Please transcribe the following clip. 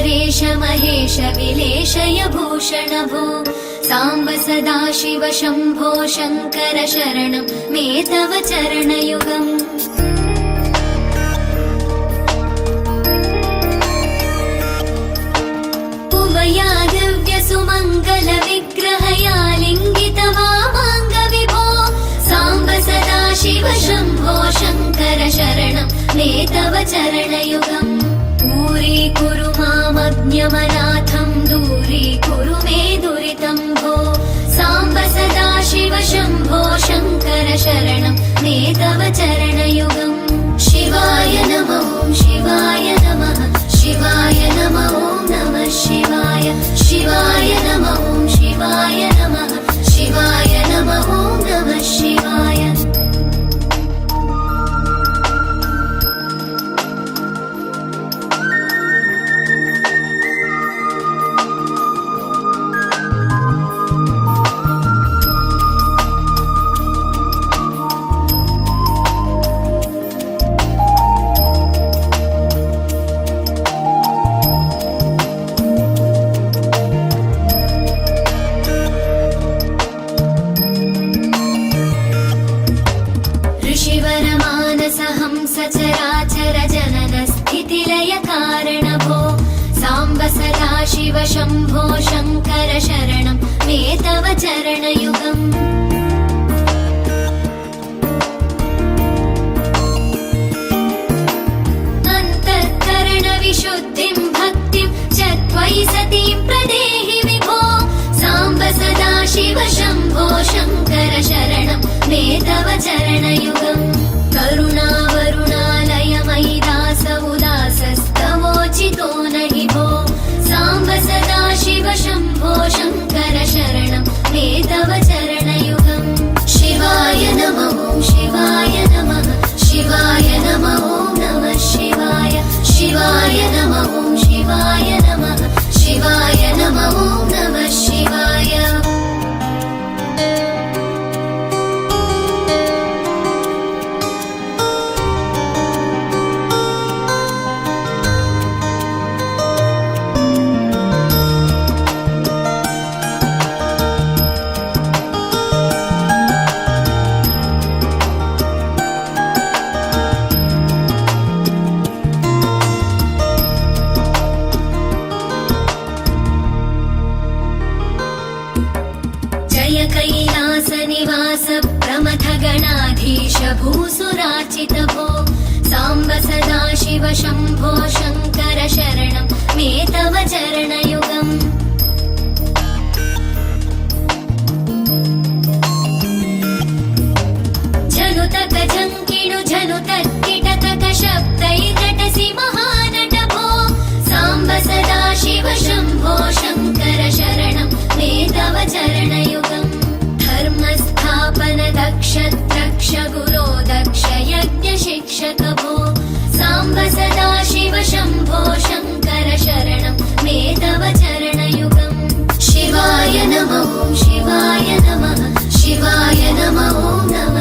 परेश महेश विलेशय भूषण भो साम्ब सदा शिव शम्भो शङ्कर शरणं मे तव चरणयुगम् उमया दिव्यसुमङ्गल विग्रहया लिङ्गित वामाङ्ग विभो साम्ब सदा शिव शम्भो शङ्कर शरणं मे तव चरणयुगम् दूरीकुरु मामज्ञमनाथं दूरीकुरु मे दुरितं भो साम्ब सदा शिव शम्भो शङ्कर शरणं मे तव चरणयुगम् शिवाय नमः शिवाय नमः शिवाय नमः नमः शिवाय शिवाय नमः शिवाय नमः शिवाय नमः नमः शिवाय सचराचर जनन स्थितिलय कारण भो साम्ब सदा शिव शम्भो शङ्कर शरणं मे तव चरणयुगम् अन्तःकरण विशुद्धिं भक्तिं च त्वयि सतीं प्रदेहि विभो साम्ब सदा शिव शम्भो शङ्कर शरणं मे तव चरणयुगम् करुणावरुणालयमयि दास उदासस्तवोचितो नहि भो साम्ब सदा शिव शम्भो शङ्कर शरणं मे तव चरणयुगम् शिवाय नमः शिवाय नमः शिवाय नमः नमः शिवाय शिवाय नमः शिवाय नमः शिवाय नमः नमः शिवाय कैलासनिवास प्रमथ गणाधीश भूसुरार्चित भो साम्ब सदा शिव शम्भो शङ्कर शरणं मे तव चरणयुगम् जनुतक जङ्किणु जनुतक किटतक शब्दैर्नटसि महानट भो साम्ब सदा शिव शम्भो शङ्कर शरणं मे तव चरणयुगम् धर्मस्थापन दक्ष द्रक्ष गुरो दक्ष यज्ञ शिक्षक भो साम्ब सदा शिव शम्भो शङ्कर शरणं मे तव चरणयुगम् शिवाय नमः शिवाय नमः शिवाय नमः नमः